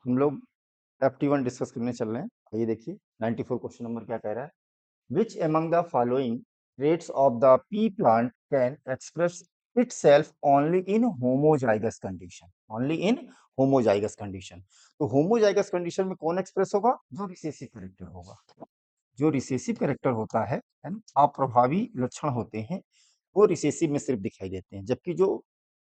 हम लोग FT1 discuss करने चल रहे हैं। आइए देखिए 94 क्वेश्चन नंबर क्या कह रहा है। Which among the following traits of the pea plant can express itself only in homozygous condition? only in homozygous condition। तो homozygous condition में कौन एक्सप्रेस होगा? जो रिसेसिव कैरेक्टर होगा। जो रिसेसिव कैरेक्टर होता है ना, अप्रभावी लक्षण होते हैं वो रिसेसिव में सिर्फ दिखाई देते हैं, जबकि जो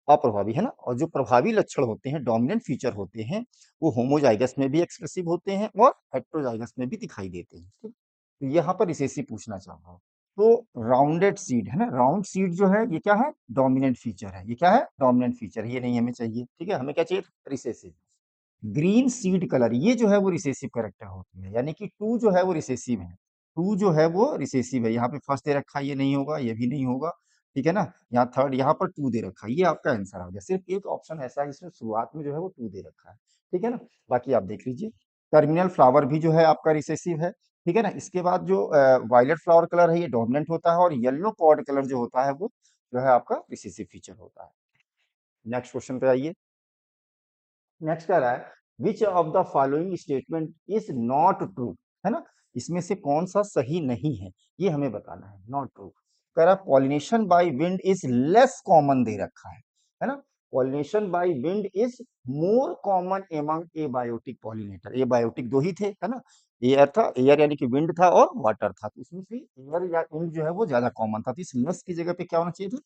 अप्रभावी है ना, और जो प्रभावी लक्षण होते हैं, डोमिनेंट फीचर होते हैं, वो होमोजाइगस में भी एक्सप्रेसिव होते हैं और हेट्रोजाइगस में भी दिखाई देते हैं। ठीक? तो यहाँ पर रिसेसिव पूछना चाह रहा हूँ। तो राउंडेड सीड है ना, राउंड सीड जो है ये क्या है? डोमिनेंट फीचर है। ये क्या है? Dominant feature. ये नहीं हमें चाहिए। ठीक है, हमें क्या चाहिए? रिसेसिव। ग्रीन सीड कलर ये जो है वो रिसेसिव कैरेक्टर होती है, यानी कि टू जो है वो रिसेसिव है। टू जो है वो रिसेसिव है। यहाँ पे फर्स्ट दे रखा है, ये नहीं होगा, ये भी नहीं होगा। ठीक है ना, यहाँ थर्ड, यहाँ पर टू दे रखा है, ये आपका आंसर आ गया। सिर्फ एक ऑप्शन ऐसा है जिसमें शुरुआत में जो है वो टू दे रखा है। ठीक है ना, बाकी आप देख लीजिए। टर्मिनल फ्लावर भी जो है आपका रिसेसिव है। ठीक है ना, इसके बाद जो वायलेट फ्लावर कलर है ये डोमिनेंट होता है, और येलो पॉड कलर जो होता है वो जो है आपका रिसेसिव फीचर होता है। नेक्स्ट क्वेश्चन पे आइए। नेक्स्ट कह रहा है which of the following statement is not true, है ना, इसमें से कौन सा सही नहीं है, ये हमें बताना है। नॉट ट्रू कह रहा है pollination by wind is less common दे रखा है ना। Pollination by wind is more common among abiotic pollinator. Abiotic दो ही थे, है ना, एयर था, एयर यानी कि विंड था, और वाटर था, तो उसमें से एयर या विंड जो है वो ज्यादा कॉमन था, तो इस लेस की जगह पे क्या होना चाहिए था?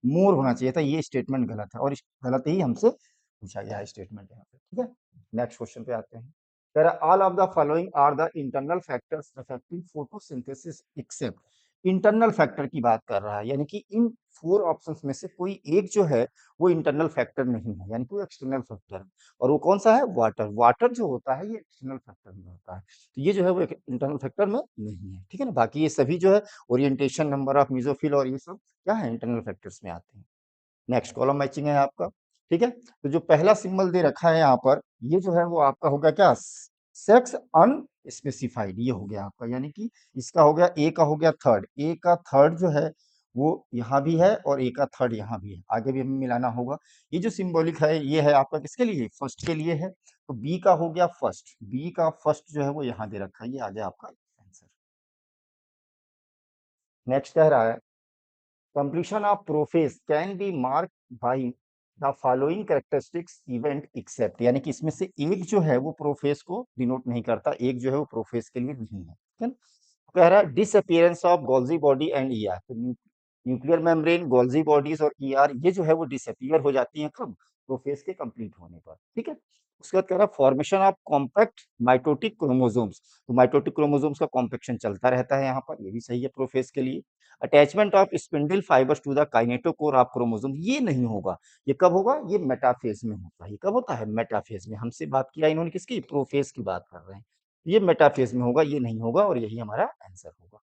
मोर होना चाहिए था। ये स्टेटमेंट गलत है, और इस गलत ही हमसे पूछा गया है स्टेटमेंट यहाँ पे। ठीक है, नेक्स्ट क्वेश्चन पे आते हैं। कह रहा all of the following are the internal factors affecting photosynthesis except. Internal factor की बात कर रहा है, यानी कि इन फोर ऑप्शंस में से कोई एक जो है वो इंटरनल फैक्टर नहीं है, यानी कि वो एक्सटर्नल फैक्टर है। और वो कौन सा है? वाटर। वाटर जो होता है ये एक्सटर्नल फैक्टर में होता है, तो ये जो है वो इंटरनल फैक्टर में नहीं है। ठीक है ना, बाकी ये सभी जो है ओरिएंटेशन, नंबर ऑफ मीजोफिल और ये सब क्या है? इंटरनल फैक्टर्स में आते हैं। नेक्स्ट कॉलम मैचिंग है आपका। ठीक है, तो जो पहला सिंबल दे रखा है यहाँ पर, ये जो है वो आपका होगा क्या? सेक्स अनस्पेसिफाइड, ये हो गया आपका, यानी कि इसका हो गया, ए का हो गया थर्ड, ए का थर्ड जो है वो यहाँ भी है, और ए का थर्ड यहाँ भी है, आगे भी हमें मिलाना होगा। ये जो सिंबॉलिक है ये है आपका किसके लिए? फर्स्ट के लिए है। तो बी का हो गया फर्स्ट, बी का फर्स्ट जो है वो यहाँ दे रखा है, ये आ गया आपका आंसर। नेक्स्ट कह रहा है completion of prophase can be mark by the following characteristics event except, यानी कि इसमें से एक जो है वो प्रोफेस को डिनोट नहीं करता, एक जो है वो प्रोफेस के लिए नहीं है। ठीक है ना? कह रहा है disappearance of Golgi body and ER. तो न्यूक्लियर मेम्ब्रेन, गोल्जी बॉडीज और ईआर ये जो है वो डिसअपियर हो जाती हैं कब? प्रोफेस के कंप्लीट होने पर। ठीक है, उसके बाद कह रहा है formation of compact mitotic chromosomes. तो माइटोटिक क्रोमोसोम्स का कॉम्पेक्शन चलता रहता है यहाँ पर, ये भी सही है प्रोफेस के लिए। Attachment of spindle fibres to the kinetochore of chromosome, ये नहीं होगा। ये कब होगा? ये मेटाफेज में होता है। ये कब होता है? मेटाफेज में। हमसे बात किया इन्होंने किसकी? प्रोफेज की बात कर रहे हैं। ये मेटाफेज में होगा, ये नहीं होगा, और यही हमारा आंसर होगा।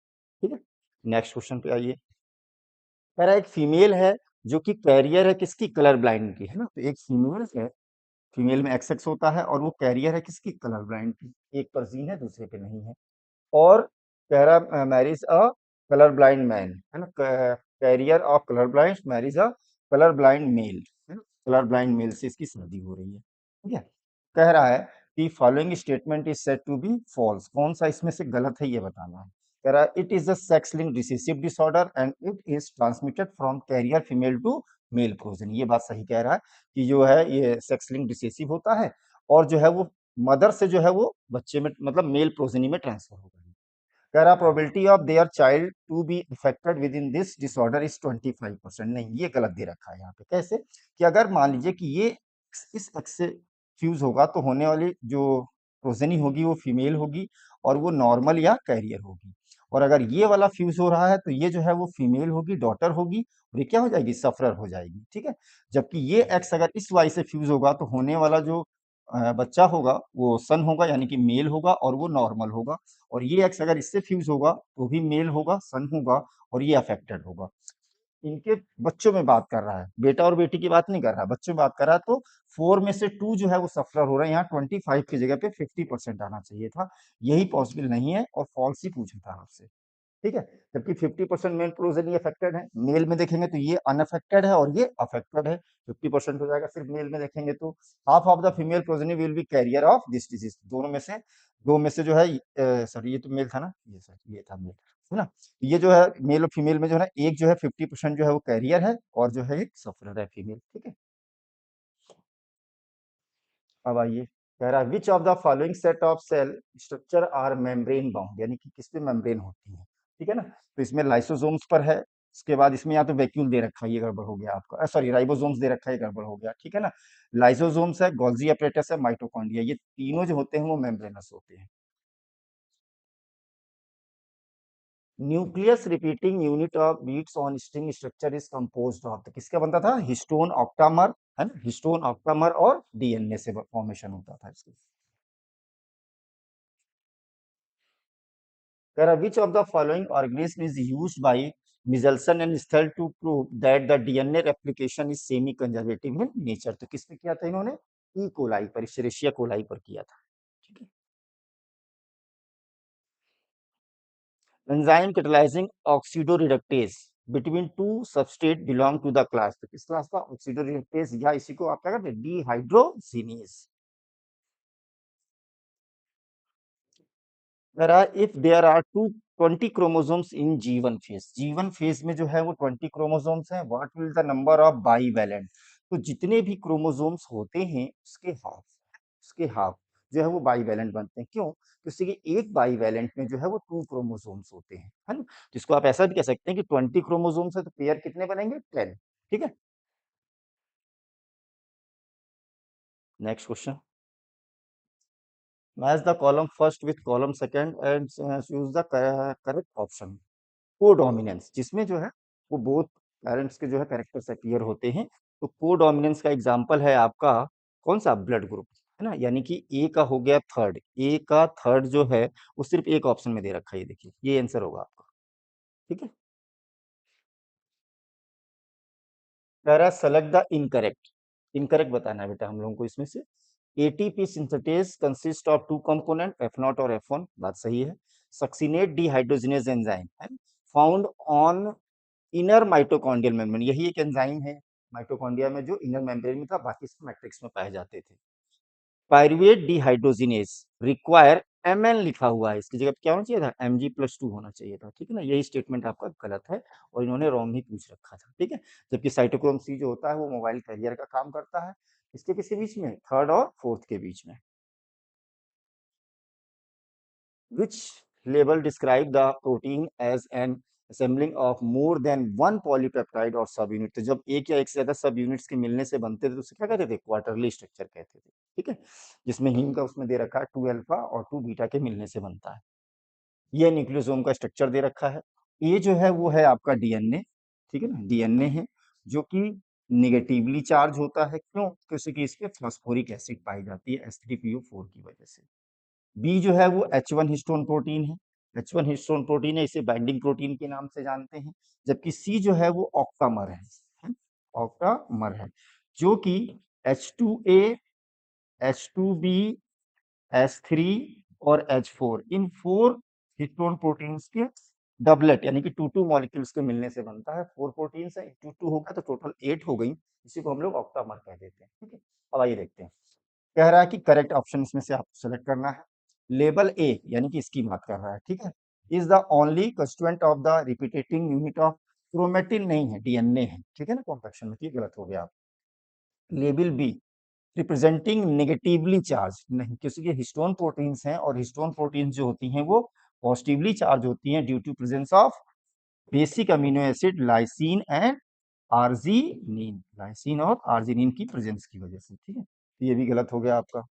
ठीक है, नेक्स्ट क्वेश्चन पे आइए। कह रहा है एक फीमेल है जो कि कैरियर है किसकी? कलर ब्लाइंड की, है ना। तो एक फीमेल है, फीमेल में एक्स होता है, और वो कैरियर है किसकी? कलर ब्लाइंड की। एक पर जीन है, दूसरे पे नहीं है। और कह रहा marriage a colour blind man, है ना, carrier of colour blind marriage a colour blind mail, है ना, कलर ब्लाइंड मेल से इसकी शादी हो रही है। ठीक है, कह रहा है कि following statement is said to be false, कौन सा इसमें से गलत है ये बताना है। कह रहा है it is a sex linked recessive disorder and it is transmitted from carrier female to male progeny. ये बात सही कह रहा है कि जो है ये सेक्स लिंक्ड रिसेसिव होता है, और जो है वो मदर से जो है वो बच्चे में मतलब मेल प्रोजनी में ट्रांसफर होगा। कह रहा probability of their child to be affected within this disorder is 25%। नहीं, ये गलत दे रखा है यहाँ पे। कैसे? कि अगर मान लीजिए कि ये इस एक्स से फ्यूज होगा तो होने वाली जो प्रोजेनी होगी वो फीमेल होगी, और वो नॉर्मल या कैरियर होगी। और अगर ये वाला फ्यूज हो रहा है तो ये जो है वो फीमेल होगी, डॉटर होगी, और ये क्या हो जाएगी? सफरर हो जाएगी। ठीक है, जबकि ये एक्स अगर इस वाई से फ्यूज होगा तो होने वाला जो बच्चा होगा वो सन होगा, यानी कि मेल होगा, और वो नॉर्मल होगा। और ये एक्स अगर इससे फ्यूज होगा तो भी मेल होगा, सन होगा, और ये अफेक्टेड होगा। इनके बच्चों में बात कर रहा है, बेटा और बेटी की बात नहीं कर रहा, बच्चों में बात कर रहा है। तो 4 में से 2 जो है वो सफर हो रहा है। यहाँ 25 की जगह पे 50% आना चाहिए था, यही पॉसिबल नहीं है, और फॉल्स ही पूछा था आपसे। ठीक है, जबकि 50% मेल प्रोजेनी अफेक्टेड है। मेल में देखेंगे तो ये अनअफेक्टेड है और ये अफेक्टेड है। 50% हो जाएगा सिर्फ मेल में देखेंगे तो। Half of the female progeny will be carrier of this disease, दोनों में से, दो में से जो है, सॉरी ये तो मेल था ना, ये सर ये था मेल, है ना। ये जो है मेल और फीमेल में जो है एक जो है 50% जो है वो कैरियर है और जो है एक सफरर है फीमेल। ठीक है, अब आइए, कह रहा है which of the following set of cell structure are membrane bound, यानी कि किस पे मेम्ब्रेन होती है। ठीक है ना, तो इसमें लाइसोसोम्स पर है। उसके बाद इसमें या तो वैक्यूल दे रखा है, ये गड़बड़ हो गया आपका, सॉरी राइबोसोम्स दे रखा है, ये गड़बड़ हो गया। ठीक है ना, लाइसोसोम्स है, गोल्जी अपरेटस है, माइटोकॉन्ड्रिया, ये तीनों जो होते हैं वो मेम्ब्रेनस होते हैं। Nucleus repeating unit of beads on string structure is composed of, तो किसका बनता था, हिस्टोन ऑक्टामर, है ना, हिस्टोन ऑक्टामर और डीएनए से फॉर्मेशन होता था इसका। Which of the following organism is used by Michelson and Stahl to prove that the DNA replication is semi-conservative in nature? तो किस पे किया था इन्होंने, ई कोलाई पर, इशेरिशिया कोलाई पर किया था। ठीक है, enzyme कैटालाइजिंग ऑक्सीडोरिडक्टेज between two substrate belong to the class, तो किस क्लास का, ऑक्सीडोरिडक्टेज, या इसी को आप क्या कहते हैं, dehydrogenase. If there are two 20 chromosomes in G one phase, जीवन फेज में जो है वो 20 क्रोमोसोम्स हैं, what will the number of bivalent, तो जितने भी क्रोमोसोम्स होते हैं उसके हाफ जो है वो बाईवैलेंट बनते हैं। क्यों, क्योंकि कि एक बाईवैलेंट में जो है वो 2 क्रोमोसोम्स होते हैं, है ना। जिसको आप ऐसा भी कह सकते हैं कि 20 क्रोमोसोम्स है तो पेयर कितने बनेंगे, 10। ठीक है, next question, match the column first with column second and choose the correct option. Codominance, जिसमें जो है वो बोथ पेरेंट्स के जो है कैरेक्टर्स अपीयर होते हैं, तो कोडोमिनेंस का एग्जांपल है आपका कौन सा, ब्लड ग्रुप, है ना, यानी कि ए का हो गया थर्ड, ए का थर्ड जो है वो सिर्फ एक ऑप्शन में दे रखा है, ये देखिए ये आंसर होगा आपका। ठीक है, कह रहा है सेलेक्ट द इनकरेक्ट, इनकरेक्ट बताना है बेटा हम लोगों को इसमें से। ATP synthetase consist of two component, F naught और एफ वन, बात सही है। सक्सिनेट डिहाइड्रोजिनेज एंजाइम है found on inner mitochondrial membrane, यही एक एंजाइम है माइटोकॉन्ड्रिया में जो इनर मेम्ब्रेन में था, बाकी सब मैट्रिक्स में पाए जाते थे। पायरुवेट डिहाइड्रोजिनेज रिक्वायर एमएन लिखा हुआ है, इसकी जगह क्या होना चाहिए था, Mg+2 होना चाहिए था। ठीक है ना, यही स्टेटमेंट आपका गलत है और इन्होंने रॉन्ग ही पूछ रखा था। ठीक है, जबकि साइटोक्रोम सी जो होता है वो मोबाइल कैरियर का काम करता है, इसके किसी बीच में, थर्ड और फोर्थ के बीच में। which label describe the protein as an assembling of more than one polypeptide और सब यूनिट, तो जब एक या एक से ज्यादा सब यूनिट्स के मिलने से बनते थे तो उसे क्या कहते थे, क्वार्टरली स्ट्रक्चर कहते थे। ठीक है, जिसमें हीम का उसमें दे रखा है 2 अल्फा और 2 बीटा के मिलने से बनता है। ये न्यूक्लियोसोम का स्ट्रक्चर दे रखा है। ये जो है वो है आपका डीएनए। ठीक है ना, डीएनए है जो कि निगेटिवली चार्ज होता है, क्यों, क्योंकि इसके फास्फोरिक एसिड पाई जाती है H3PO4 की वजह से। बी जो है वो H1 हिस्टोन प्रोटीन है, H1 हिस्टोन प्रोटीन है, इसे बाइंडिंग प्रोटीन के नाम से जानते हैं। जबकि सी जो है वो ऑक्टामर है, ऑक्टामर है, जो कि H2A, H2B, H3 और H4, इन 4 हिस्टोन प्रोटीन्स के डबलेट, यानी कि 2 मॉलिक्यूल्स के मिलने से बनता है। 4 प्रोटीन्स है, 2 हो गया तो टोटल 8 हो गई, इसी को हम लोग ऑक्टामर कह देते हैं। ठीक है, अब आइए देखते हैं, कह रहा है कि करेक्ट ऑप्शन इसमें से आपको सेलेक्ट करना है। लेबल ए, यानी कि इसकी बात कर रहा है। ठीक है, is the only constituent of the repeating unit of, chromatin नहीं है, डीएनए है। ठीक है ना, कॉम्प्लेक्शन में, ये गलत हो गया। Label B, representing negatively charge, नहीं, क्योंकि ये हिस्टोन प्रोटीन्स हैं और हिस्टोन प्रोटीन्स जो होती हैं वो पॉजिटिवली चार्ज होती हैं due to presence of basic amino acid lysine and arginine, lysine और आर्जिनिन की प्रेजेंस की वजह से। ठीक है, तो ये भी गलत हो गया आपका।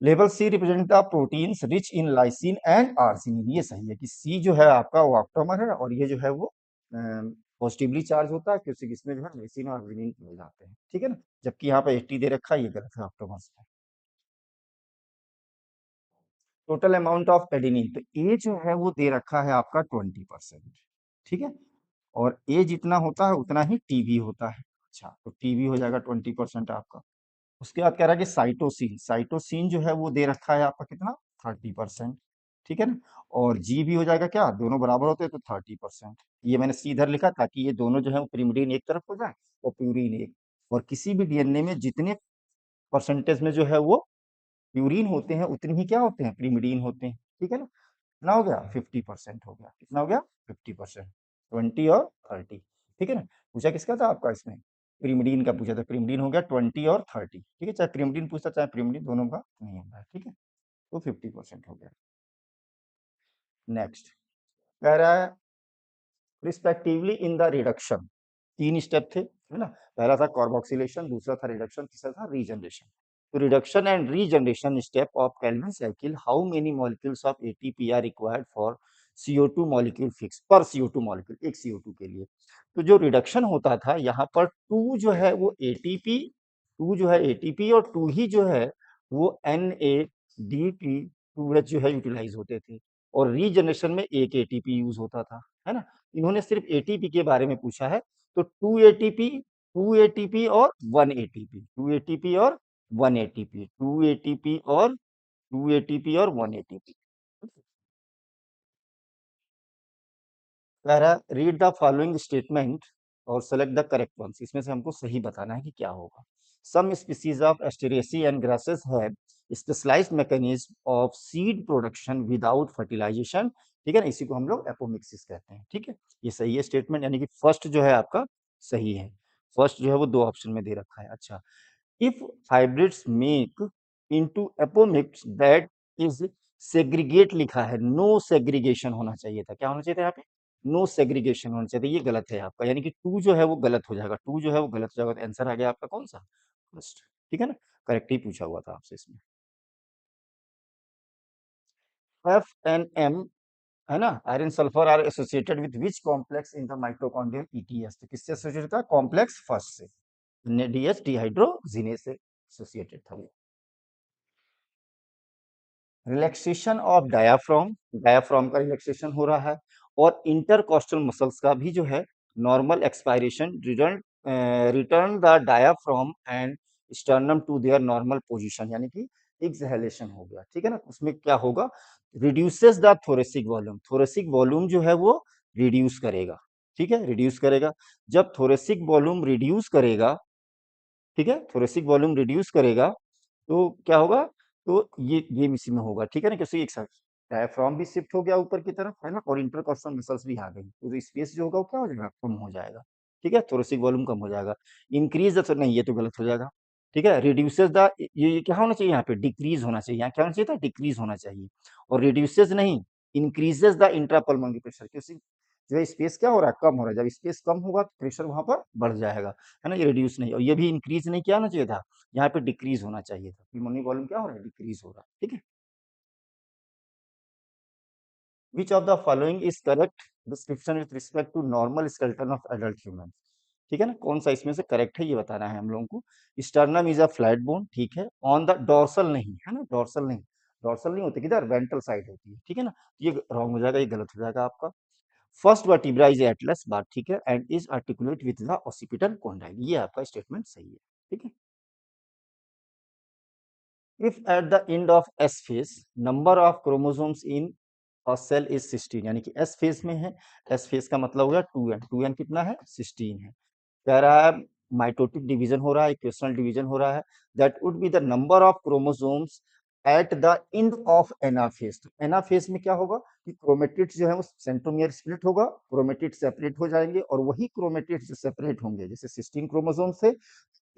Level C represent the proteins rich in lysine and arginine, ये सही है कि सी जो है आपका वो ऑक्टोमर है और ये जो है वो पॉजिटिवली चार्ज होता है, क्योंकि इसमें जो है लाइसिन और आर्जिनिन मिल जाते हैं। ठीक है ना, जबकि यहाँ पे 80 दे रखा है, ये गलत है, ऑक्टोमर से। टोटल अमाउंट ऑफ एडेनिन, तो ए जो है वो दे रखा है आपका 20%। ठीक है, और ए जितना होता है उतना ही टीबी होता है। अच्छा, तो टीबी हो जाएगा 20% आपका। उसके बाद कह रहा है कि साइटोसिन, साइटोसिन जो है वो दे रखा है आपका कितना, 30%। ठीक है ना। और जी भी हो जाएगा क्या, दोनों बराबर होते हैं तो 30%। ये मैंने सी इधर लिखा ताकि ये दोनों जो है वो पिरिमिडीन एक तरफ हो जाए और प्यूरिन एक। और किसी भी डीएनए में जितने परसेंटेज में जो है वो प्यूरिन होते हैं उतनी ही क्या होते हैं, पिरिमिडीन होते हैं। ठीक है ना। कितना हो गया, 50% हो गया। कितना हो गया, 50%। 20 और 30। ठीक है ना। पूछा किसका था आपका इसमें, पिरिमिडीन का पूछा था। पिरिमिडीन हो गया 20 और 30। ठीक है, चाहे पिरिमिडीन पूछता चाहे पिरिमिडीन, दोनों का नहीं होता है। ठीक है, तो 50% हो गया। नेक्स्ट कह रहा है रिस्पेक्टिवली इन द रिडक्शन, तीन स्टेप थे है ना। पहला था कार्बोक्सिलेशन, दूसरा था रिडक्शन, तीसरा था रीजनरेशन। तो reduction and regeneration step of Calvin cycle, how many molecules of ATP are required for CO2 molecule fix per CO2 molecule, एक CO2 के लिए। तो जो रिडक्शन होता था यहाँ पर टू जो है वो एटीपी, टू जो है एटीपी और टू ही जो है वो NADP2H जो है यूटिलाइज होते थे। और रीजनरेशन में एक एटीपी यूज होता था, है ना। इन्होंने सिर्फ एटीपी के बारे में पूछा है। तो टू एटीपी और वन एटीपी, टू एटीपी और वन एटीपी, टू एटीपी और टू एटीपी और वन एटीपी। कह रहा है रीड द फॉलोइंग स्टेटमेंट और सेलेक्ट द करेक्ट वंस, इसमें से हमको सही बताना है कि क्या होगा। Some species of Asteraceae and grasses have specialised mechanism of seed production without fertilisation. ठीक है ना, इसी को हम लोग एपोमिक्सिस कहते हैं। ठीक है, ये सही है स्टेटमेंट, यानी कि फर्स्ट जो है आपका सही है। फर्स्ट जो है वो दो ऑप्शन में दे रखा है। अच्छा, if hybrids make into apomix that is segregate लिखा है, नो सेग्रीगेशन होना चाहिए था। क्या होना चाहिए था यहाँ पे, नो सेग्रीगेशन होना चाहिए था। ये गलत है आपका, यानी कि टू जो है वो गलत हो जाएगा, टू जो है वो गलत हो जाएगा। तो आंसर आ गया आपका कौन सा, फर्स्ट। ठीक है ना, करेक्ट ही पूछा हुआ था आपसे इसमें। F and M है ना, iron sulphur are associated with which complex in the mitochondrial ETS, तो किससे एसोसिएटेड था, कॉम्प्लेक्स फर्स्ट से, NADH डिहाइड्रोजिनेज से एसोसिएटेड था वो। रिलैक्सेशन ऑफ डायाफ्राम, डायाफ्राम का रिलैक्सेशन हो रहा है। और इंटरकोस्टल मसल्स का भी जो है normal expiration, return return the diaphragm and sternum to their normal position, यानी कि एक्सहेलेशन हो गया। ठीक है ना, उसमें क्या होगा, reduces the thoracic volume, thoracic volume जो है वो रिड्यूस करेगा। ठीक है, रिड्यूस करेगा। जब थोरेसिक वॉल्यूम रिड्यूस करेगा, ठीक है, थोरेसिक वॉल्यूम रिड्यूस करेगा तो क्या होगा, तो ये इसी में होगा। ठीक है ना, क्योंकि एक साथ डायफ्राम भी शिफ्ट हो गया ऊपर की तरफ, है ना, और इंटरकॉस्टल मसल्स भी आ गई, तो स्पेस जो होगा वो क्या हो जाएगा, कम हो जाएगा। ठीक है, थोरेसिक वॉल्यूम कम हो जाएगा। इंक्रीज द, नहीं ये तो गलत हो जाएगा। ठीक है, रिड्यूसेस द, ये क्या होना चाहिए यहाँ पे, डिक्रीज होना चाहिए। यहाँ क्या होना चाहिए था, डिक्रीज होना चाहिए। और रिड्यूसेस नहीं, इंक्रीजेस द इंट्रापल्मोनरी प्रेशर, क्योंकि जो है स्पेस क्या हो रहा है, कम हो रहा है। जब स्पेस कम होगा तो प्रेशर वहां पर बढ़ जाएगा, है ना। ये रिड्यूस नहीं, और ये भी इंक्रीज नहीं, क्या होना चाहिए था, यहाँ पे डिक्रीज होना चाहिए था। पिल्मोनरी वॉल्यूम क्या हो रहा है, डिक्रीज हो रहा है। ठीक है, which of the following is correct description with respect to normal skeleton of adult human. ठीक है ना, कौन सा इसमें से करेक्ट है ये बताना है हम लोगों को। Sternum is a flat bone, ठीक है। ऑन द डोर्सल नहीं, है ना, डोर्सल नहीं, डोर्सल नहीं होती, किधर, वेंट्रल साइड होती है। ठीक है ना, ये रॉन्ग हो जाएगा, ये गलत हो जाएगा आपका। फर्स्ट वर्टिब्रा इज एटलस, बात ठीक है, and is articulate with the occipital condyle, ये आपका स्टेटमेंट सही है। ठीक है, if at the end of S phase number of chromosomes in a cell is 16, यानी कि S phase में है, S phase का मतलब हो गया 2n, 2n कितना है, 16 है। कह रहा है माइटोटिक डिवीजन हो रहा है, इक्वेशनल डिवीजन हो रहा है, that would be the number of chromosomes at the end of anaphase. तो एनाफेज में क्या होगा कि क्रोमेटिड्स जो है वो सेंट्रोमियर स्प्लिट होगा, क्रोमेटिड सेपरेट हो जाएंगे, और वही क्रोमेटिड्स जो सेपरेट होंगे, जैसे 16 क्रोमोसोम से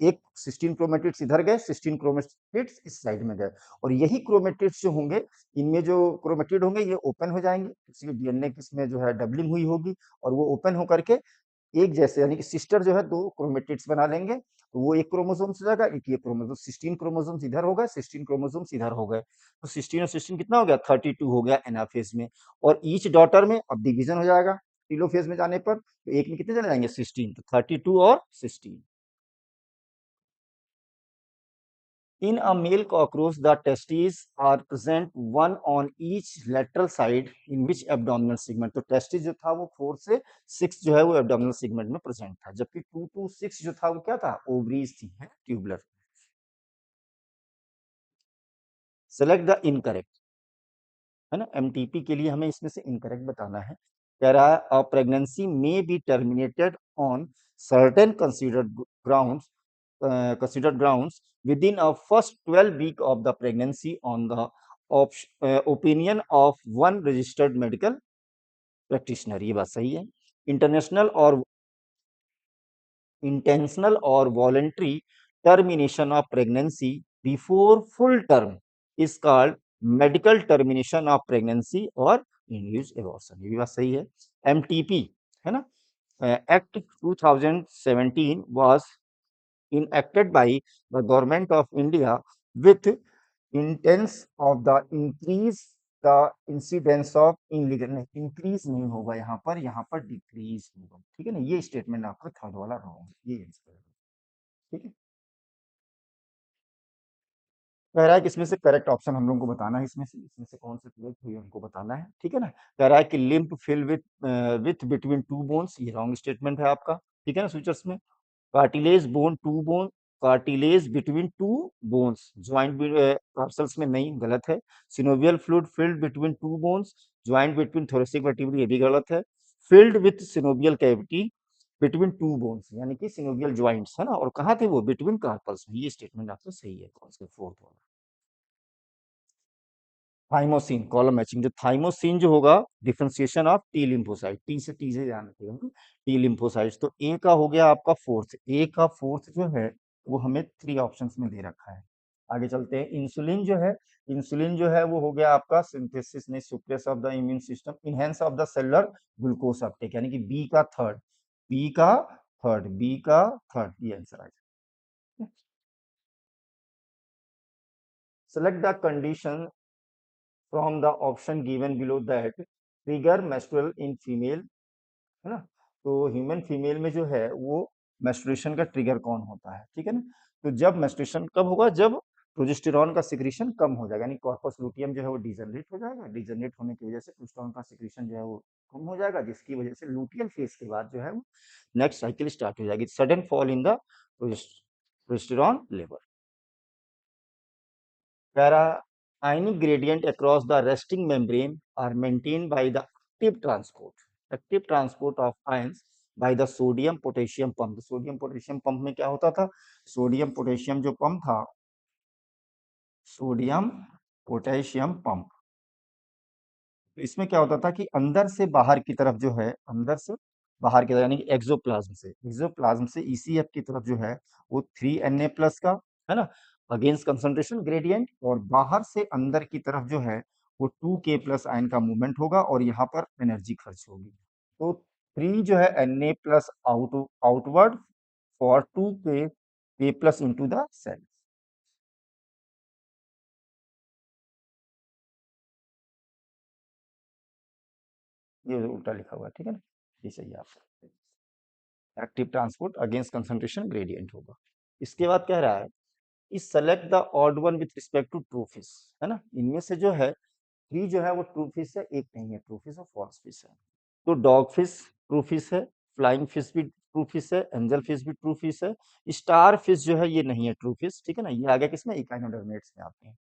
एक 16 क्रोमेटिड्स इधर गए, 16 क्रोमेटिड्स इस साइड में गए, और यही क्रोमेटिड्स जो होंगे, इनमें जो क्रोमेटिड होंगे ये ओपन हो जाएंगे, इसलिए डीएनए किसमें जो है डबलिंग हुई होगी, और वो ओपन होकर के एक जैसे, यानी कि सिस्टर जो है दो क्रोमेटिड्स बना लेंगे, तो वो एक क्रोमोसोम से जाएगा, एक ये क्रोमोसोम, 16 क्रोमोसोम्स इधर हो गए, 16 क्रोमोसोम्स इधर हो गए, तो 16 और 16 कितना हो गया, 32 हो गया एनाफेज में। और ईच डॉटर में अब डिवीजन हो जाएगा टीलोफेज में जाने पर, तो एक में कितने चले जाएंगे, 16, तो 32 और 16। In a male cockroach, the testes are present one on each lateral side in which abdominal segment, तो testis जो था वो 4 से 6 जो है वो abdominal segment में present था, जबकि 2 to 6 जो था वो क्या था, ovaries थी, है tubular। Select the incorrect, है ना, एमटीपी के लिए हमें इसमें से इनकरेक्ट बताना है। कह रहा है a pregnancy may be terminated on certain considered grounds within a first 12 week of the pregnancy on the opinion of one registered medical practitioner। ये बात सही है। इंटरनेशनल और intentional or voluntary termination of pregnancy before full term is called medical termination of pregnancy or induced abortion। ये भी बात सही है। एमटीपी है ना, act 2017 was enacted by the government of India with intents of the increase the incidence of illegal, नहीं increase नहीं होगा यहाँ पर डिक्रीज होगा। ठीक है ना, ये स्टेटमेंट आपका थर्ड वाला रॉन्ग है, ये आंसर है। ठीक है, कह रहा है कि इसमें से करेक्ट ऑप्शन हम लोगों को बताना है, इसमें से कौन सा करेक्ट हुई हमको बताना है। ठीक है ना, कह रहा है कि lymph fill with between two bones, ये रॉन्ग स्टेटमेंट है आपका। ठीक है ना, सूचर्स में cartilage bone to bone, cartilage between two bones, joint capsules में नहीं, गलत है। Synovial fluid filled between two bones, joint between thoracic vertebra, ये भी गलत है। Filled with synovial cavity between two bones, यानी कि सिनोवियल ज्वाइंट्स है ना, और कहाँ थे वो, बिटवीन कार्पल्स में। ये स्टेटमेंट आपका सही है, कौन सा फोर्थ वाला। थाइमोसिन कॉलम मैचिंग, जो थाइमोसिन जो होगा differentiation of T lymphocyte, T से ध्यान रखिएगा, टी लिम्फोसाइट्स। तो ए का हो गया आपका फोर्थ, ए का फोर्थ जो है वो हमें 3 ऑप्शंस में दे रखा है। आगे चलते हैं। इंसुलिन जो है, इंसुलिन जो है वो हो गया आपका सिंथेसिस नहीं, suppress of the immune system, enhance of the cellular glucose Uptake, यानी कि बी का थर्ड, बी का थर्ड, बी का थर्ड, ये आंसर आएगा। Select the condition from the option given below that trigger menstrual in female, है ना। तो ह्यूमन फीमेल में जो है वो मेंस्ट्रुएशन का ट्रिगर कौन होता है, ठीक है ना। तो जब मेंस्ट्रुएशन कब होगा, जब प्रोजेस्टेरॉन का सिक्रीशन कम हो जाएगा, यानी कॉर्पस लुटियम जो है वो डिजनरेट हो जाएगा, डिजनरेट होने की वजह से प्रोजेस्टेरॉन का सिक्रीशन जो है वो कम हो जाएगा, जिसकी वजह से लुटियल फेज के बाद जो है वो नेक्स्ट साइकिल स्टार्ट हो जाएगी, sudden fall in the progesterone level. Para ionic gradient across the resting membrane are maintained by the active transport of ions by the sodium potassium pump। Sodium potassium pump में क्या होता था, sodium potassium जो pump था, sodium potassium pump, तो इसमें क्या होता था कि अंदर से बाहर की तरफ जो है, अंदर से बाहर की तरफ यानी कि एक्सोप्लाज्म से ईसीएफ की तरफ जो है वो 3Na प्लस का, है ना, अगेंस्ट कंसंट्रेशन ग्रेडियंट, और बाहर से अंदर की तरफ जो है वो 2K प्लस आयन का मूवमेंट होगा और यहाँ पर एनर्जी खर्च होगी। तो 3 जो है Na plus outward for 2K plus into the cell. ये उल्टा लिखा हुआ है, ठीक है ना, ये सही है आपका, active transport against concentration gradient होगा। इसके बाद कह रहा है कि select the odd one with respect to true fish, है ना, इनमें से जो है 3 जो है वो ट्रू फिश है, एक नहीं है ट्रू फिश और फॉल्स फिश है। तो डॉग फिश ट्रू फिश है, फ्लाइंग फिश भी ट्रू फिश है, एंजल फिश भी ट्रू फिश है, स्टार फिश जो है ये नहीं है ट्रू फिश, ठीक है ना, ये आगे किसमें, इकाइनोडर्मेट्स में आते हैं,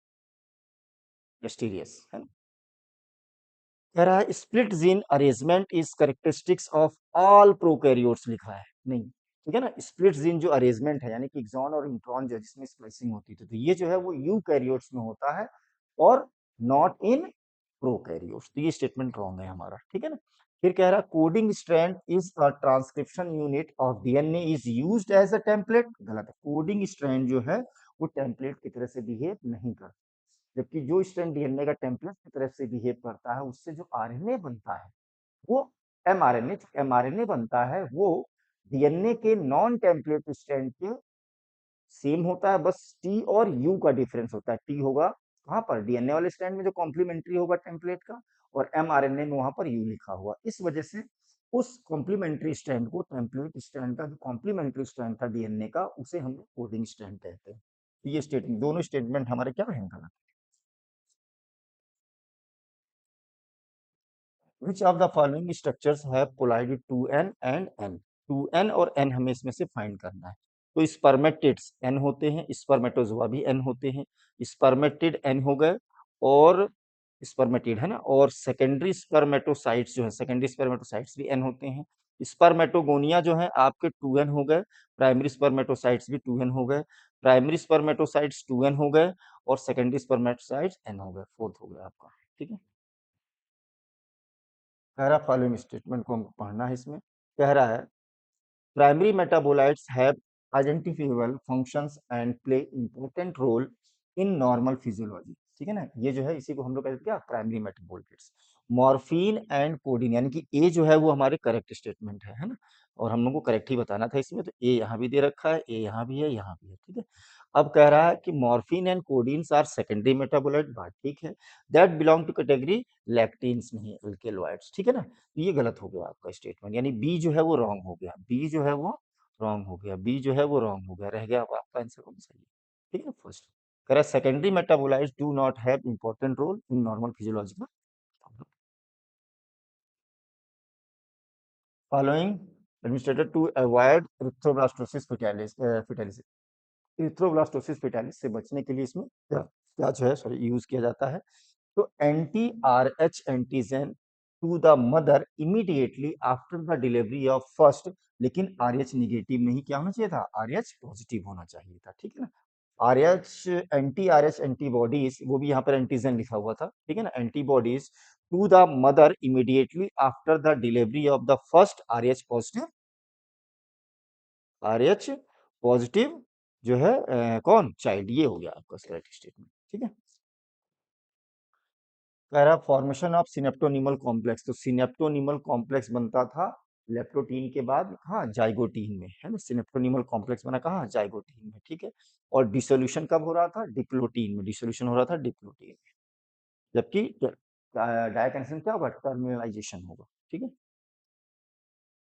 एस्टीरियस है ना। कह रहा है split gene arrangement is characteristics of all prokaryotes, लिखा है नहीं, ठीक है ना। स्प्लिट जीन जो अरेंजमेंट है यानी कि एक्सॉन और इंट्रॉन जो है जिसमें स्प्लाइसिंग होती थी, तो ये जो है वो यूकैरियोट्स में होता है और नॉट इन प्रोकैरियोट्स। तो ये स्टेटमेंट रॉन्ग है हमारा, ठीक है ना। फिर कह रहा है coding strand is a transcription unit of DNA is used as a template, गलत है। कोडिंग स्ट्रैंड जो है वो टेम्पलेट की तरह से बिहेव नहीं करता, जबकि जो स्ट्रैंड डीएनए का टेम्पलेट की तरफ से बिहेव करता है उससे जो आरएनए बनता है वो एमआरएनए, एमआरएनए बनता है वो डीएनए के नॉन टेम्पलेट स्ट्रैंड के सेम होता है, बस टी और यू का डिफरेंस होता है। टी होगा कहाँ पर, डीएनए वाले स्ट्रैंड में जो कॉम्प्लीमेंट्री होगा टेम्पलेट का, और एमआरएनए में वहां पर यू लिखा हुआ, इस वजह से उस कॉम्प्लीमेंट्री स्ट्रैंड को, टेम्पलेट स्ट्रैंड का जो कॉम्प्लीमेंट्री स्ट्रैंड था डीएनए का, उसे हम कोडिंग स्ट्रैंड कहते हैं। तो ये स्टेटमेंट, दोनों स्टेटमेंट हमारे क्या रहेंगे, which of the following structures have polarized 2n and n, 2n और n हमें इसमें से फाइंड करना है। तो स्पर्मेटिड्स n होते हैं, स्पर्मेटोजोआ भी n होते हैं, स्पर्मेटिड n हो गए और स्पर्मेटिड है ना, और सेकेंडरी स्पर्मेटोसाइट्स जो है, सेकेंडरी स्पर्मेटोसाइट्स भी n होते हैं। स्पर्मेटोगोनिया जो है आपके 2n हो गए, प्राइमरी स्पर्मेटोसाइट्स भी 2n हो गए, प्राइमरी स्पर्मेटोसाइट्स 2n हो गए और सेकेंडरी स्पर्मेटोसाइट्स n हो गए, 4th हो गया आपका। ठीक है, कह रहा फॉलोइंग स्टेटमेंट को हमको पढ़ना है इसमें। कह रहा है primary metabolites have identifiable functions and play important role in normal physiology। ठीक है ना, ये जो है इसी को हम लोग कहते हैं क्या, primary metabolites. Morphine and codeine, यानी कि ए जो है वो हमारे करेक्ट स्टेटमेंट है ना, और हम लोग को करेक्ट ही बताना था इसमें, तो ए यहाँ भी दे रखा है, ए यहाँ भी है, यहाँ भी है। ठीक है, अब कह रहा है कि morphine and codeines are secondary metabolite, बात ठीक है, that belong to category lectins, नहीं अल्केलॉइड्स। ठीक है ना, तो ये गलत हो गया आपका स्टेटमेंट, यानी बी जो है वो रॉन्ग हो गया, बी जो है वो रॉन्ग हो गया, बी जो है वो रॉन्ग हो गया, रह गया अब आपका आंसर कौन सा है? ठीक है, फर्स्ट कह रहा है secondary metabolites do not have important role in normal physiological following administrated to avoid erythroblastosis fetalis. Erythroblastosis fetalis से बचने के लिए इसमें क्या क्या जो है सॉरी यूज किया जाता है, तो anti R H antigen to the mother immediately after the delivery of first, लेकिन आर एच निगेटिव नहीं क्या होना चाहिए था, आर एच पॉजिटिव होना चाहिए था। ठीक है ना, R H anti R H antibodies, वो भी यहाँ पर एंटीजन लिखा हुआ था। ठीक है ना, antibodies to the mother immediately after the delivery of the first R H positive, R H positive जो है कौन, चाइल्ड। ये हो गया आपका करेक्ट स्टेटमेंट। ठीक है, कह रहा फॉर्मेशन ऑफ सिनेप्टोनिमल कॉम्प्लेक्स, तो सिनेप्टोनिमल कॉम्प्लेक्स बनता था लेप्टोटीन के बाद, हाँ जाइगोटीन में, है ना, सिनेप्टोनिमल कॉम्प्लेक्स बना कहाँ, जाइगोटीन में। ठीक है, और डिसोल्यूशन कब हो रहा था, डिप्लोटीन में, डिसोल्यूशन हो रहा था डिप्लोटीन में, जबकि डायकनेशन क्या होगा, टर्मिनलाइजेशन होगा। ठीक है,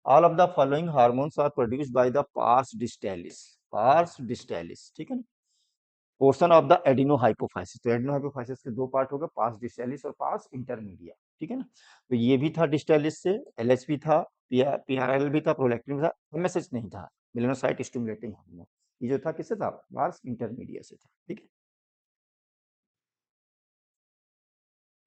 all of the following hormones are produced by the pars distalis, pars distalis. ठीक है ना, पोर्शन ऑफ द एडिनोहाइपोफाइसिस, तो एडिनोहाइपोफाइसिस के दो पार्ट हो गए, पास डिस्टेलिस और पास इंटरमीडिया। ठीक है ना, तो ये भी था डिस्टेलिस से, एलएच भी था, पीआरएल भी था, प्रोलैक्टिन भी था, एमएसएच नहीं था, मेलानोसाइट स्टिमुलेटिंग हार्मोन। ये जो था किससे था, पास इंटरमीडिया से था। ठीक है,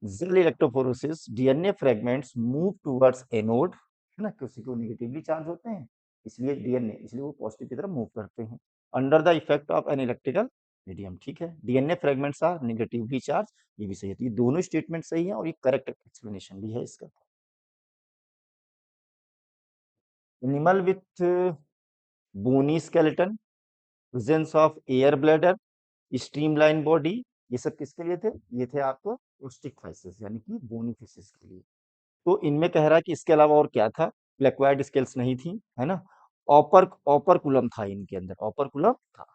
gel electrophoresis, DNA fragments move towards anode, है ना, किसी को नेगेटिवली चार्ज होते हैं इसलिए डीएनए, इसलिए वो पॉजिटिव की तरफ मूव करते हैं under the effect of an electrical medium. ठीक है, DNA fragments are negatively charge, ये भी सही है, तो ये दोनों स्टेटमेंट सही है और ये करेक्ट एक्सप्लेनेशन भी है इसका। Animal with bony skeleton, presence of air bladder, streamline body, ये सब किसके लिए थे, ये थे आपको ओस्टिक फाइसेस यानी कि बोनी फिशेस के लिए। तो इनमें कह रहा है कि इसके अलावा और क्या था, ब्लैकवाइड स्केल्स नहीं थी, है ना, ऑपरकुलम था इनके अंदर, ऑपरकुलम था,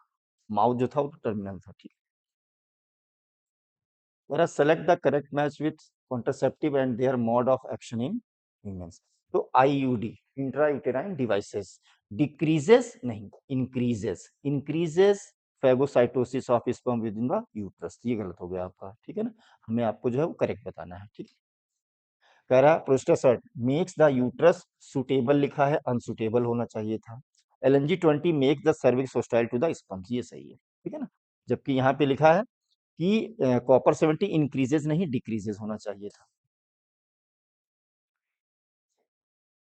माउथ जो था वो टर्मिनल था। ठीक है, select the correct match with contraceptive and their mode of action in humans, तो आईयूडी इंट्रायूटेराइन डिवाइसेस डिक्रीजेस नहीं increases, increases phagocytosis of sperm within the uterus, ये गलत हो गया आपका। ठीक है ना, हमें आपको जो है वो करेक्ट बताना है। ठीक है, कह रहा Progestasert makes the uterus suitable, लिखा है अनसुटेबल होना चाहिए था। LNG-20 makes the cervix hostile to the sponge, ये सही है। ठीक है ना, जबकि यहाँ पे लिखा है कि कॉपर 70 इंक्रीजेस नहीं डिक्रीजेस होना चाहिए था।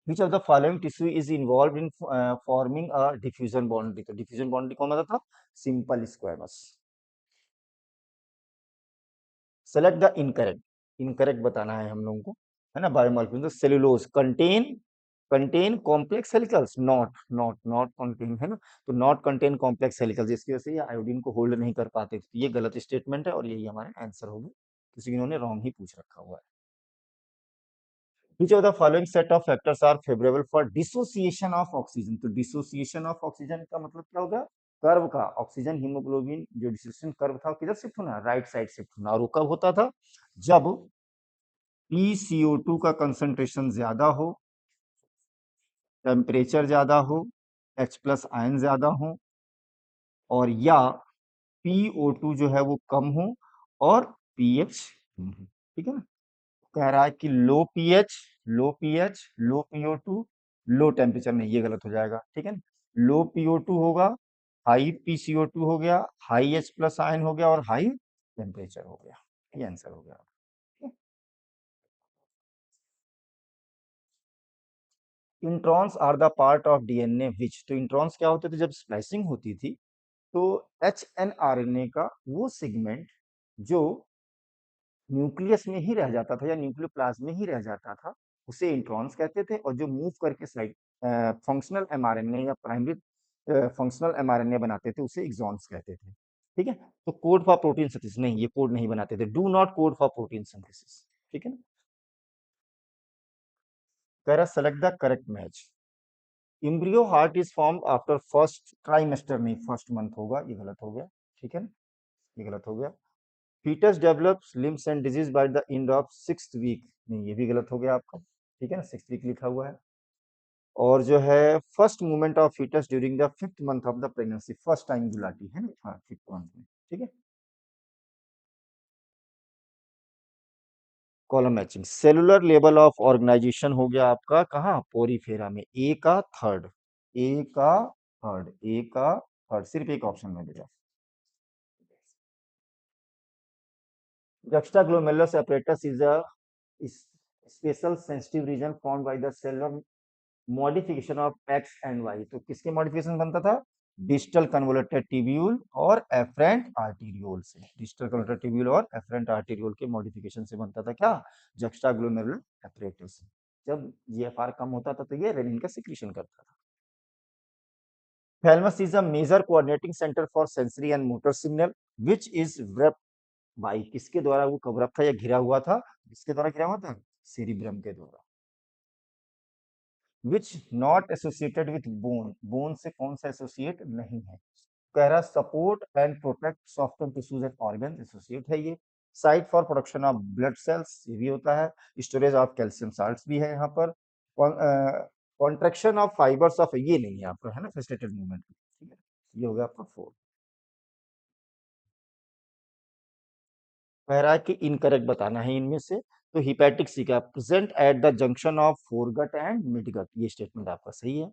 Which of the following tissue is involved in forming a diffusion boundary, तो diffusion boundary कौन होता था, simple squamous. Select the incorrect, incorrect बताना है हम लोगों को, है ना, बायोमॉलिक्यूल, तो cellulose contain, contain complex helicals, not contain, है ना, तो नॉट कंटेन कॉम्प्लेक्स हेलिकल्स, इसकी वजह से ये आयोडीन को होल्ड नहीं कर पाते, तो ये गलत स्टेटमेंट है और यही हमारा आंसर होगा, किसी इन्होंने रॉन्ग ही पूछ रखा हुआ है। Which of the following set of factors are favorable for dissociation of oxygen, तो dissociation of oxygen का मतलब क्या होगा, कर्व का, ऑक्सीजन हीमोग्लोबिन जो डिसोसिएशन कर्व था किधर शिफ्ट होना, राइट साइड शिफ्ट होना, और वो कब होता था, जब PCO2 का कंसंट्रेशन ज्यादा हो, टेम्परेचर ज्यादा हो, H प्लस आयन ज्यादा हो, और या PO2 जो है वो कम हो और pH कम हो। ठीक है ना, कह रहा है कि लो पीएच, लो पीएच, लो पीओ2, लो टेम्परेचर, नहीं ये गलत हो जाएगा। ठीक है ना, लो पीओ2 होगा, हाई पीसीओ2 हो गया, हाई एच प्लस आयन हो गया और हाई टेम्परेचर हो गया, ये आंसर हो गया। Introns are the part of DNA which, तो इंट्रॉन्स क्या होते थे जब स्प्लाइसिंग होती थी, तो एचएनआरएनए का वो सेगमेंट जो न्यूक्लियस में ही रह जाता था या न्यूक्लियोप्लाज्म में ही रह जाता था, उसे इंट्रॉन्स कहते थे। और जो मूव करके साइड फंक्शनल एमआरएनए या प्राइमरी फंक्शनल एमआरएनए बनाते थे, उसे एक्सॉन्स कहते थे। ठीक है, तो कोड फॉर प्रोटीन सिंथेसिस नहीं, ये कोड नहीं बनाते थे, do not code for protein synthesis. ठीक है ना। कह रहा select the correct match. Embryo heart is form after first trimester, नहीं फर्स्ट मंथ होगा, ये गलत हो गया। ठीक है ना, ये गलत हो गया। Foetus develops limbs and digits by the end of sixth week, नहीं ये भी गलत हो गया आपका। ठीक है ना, सिक्स्थ वीक लिखा हुआ है। और जो है first movement of foetus during the fifth month of the pregnancy, first time गुलाटी है ना, हाँ फिफ्थ मंथ में। ठीक है, column matching. Cellular level of organisation हो गया आपका कहाँ, पोरीफेरा में, ए का थर्ड, ए का थर्ड, ए का थर्ड, सिर्फ एक ऑप्शन में मिलेगा। Juxtaglomerulus apparatus is a special sensitive region formed by the cellular modification of X and Y। तो किसके मॉडिफिकेशन बनता था, डिस्टल कन्वोल्यूटेड ट्यूब्यूल और एफरेंट आर्टीरियोल से, डिस्टल कन्वोल्यूटेड ट्यूब्यूल और एफरेंट आर्टीरियोल के मॉडिफिकेशन से बनता था क्या, जक्स्टाग्लोमेरुलर apparatus। जब जीएफआर कम होता था तो ये रेनिन का सिक्रीशन करता था। Thalamus is a major coordinating centre for sensory and motor signal which is भाई किसके द्वारा वो कवर अप था या घिरा हुआ था, किसके द्वारा घिरा हुआ था, सेरिब्रम के द्वारा। Which not associated with bone, bone से कौन सा एसोसिएट नहीं है। कह रहा support and protect soft tissues and organ, associate है ये। Site for production of blood cells, ये भी होता है। स्टोरेज ऑफ कैल्शियम साल्ट्स भी है यहाँ पर। कॉन्ट्रेक्शन ऑफ फाइबर्स ऑफ, ये नहीं है आपका, है ना, फैसिलिटेटेड मूवमेंट। ठीक है, ये हो गया आपका 4। कह रहा है कि इनकरेक्ट बताना है इनमें से। तो हिपैटिक सिका present at the junction of foregut and midgut, ये स्टेटमेंट आपका सही है।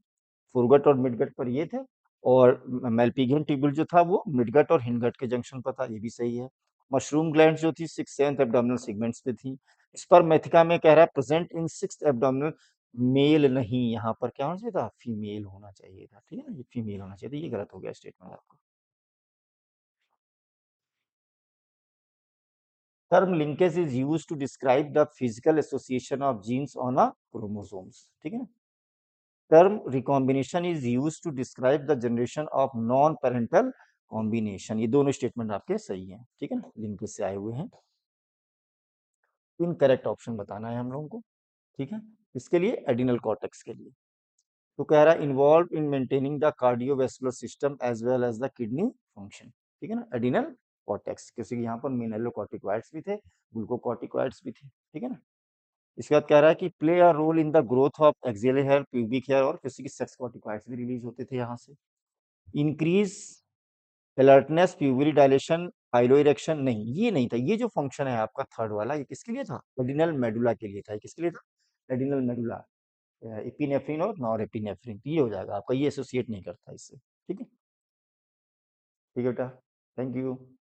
फोरगट और मिडगट पर ये थे, और मेल्पिगियन ट्यूबुल जो था वो मिडगट और हिंडगट के जंक्शन पर था, ये भी सही है। मशरूम ग्लैंड जो थी सिक्स सेवंथ एब्डोमिनल सेगमेंट्स पे थी। स्पर्मेथिका में कह रहा है present in six abdominal, male नहीं, यहाँ पर क्या होना चाहिए था, फीमेल होना चाहिए था। ठीक है ना, ये फीमेल होना चाहिए था, ये गलत हो गया स्टेटमेंट आपका। Term linkage is used to describe the physical association of genes on a chromosomes। ठीक है ना। Term recombination is used to describe the generation of non parental combination। ये दोनों स्टेटमेंट आपके सही हैं। ठीक है ना, लिंकेज से आए हुए हैं। इनकरेक्ट ऑप्शन बताना है हम लोगों को। ठीक है, इसके लिए एडिनल कॉर्टेक्स के लिए। तो कह रहा है involve in maintaining the cardiovascular system as well as the kidney function. ठीक है ना, एडिनल कॉर्टेक्स, क्योंकि यहाँ पर मिनरलोकॉर्टिकॉइड्स भी थे, ग्लूकोकॉर्टिकॉइड्स भी थे। ठीक है ना। इसके बाद कह रहा है कि play a role in the growth of axial hair, pubic hair, और किसी की सेक्स कॉर्टिकॉइड्स भी रिलीज होते थे यहाँ से। Increase alertness, pupillary dilation, pilo erection, नहीं ये नहीं था। ये जो फंक्शन है आपका थर्ड वाला, ये किसके लिए था, एडिनल मेडुला के लिए था। ये किसके लिए था, एडिनल मेडुला, एपिनेफ्रिन और नॉर एपिनेफ्रिन, ये हो जाएगा आपका, ये एसोसिएट नहीं करता इससे। ठीक है, ठीक है बेटा, थैंक यू।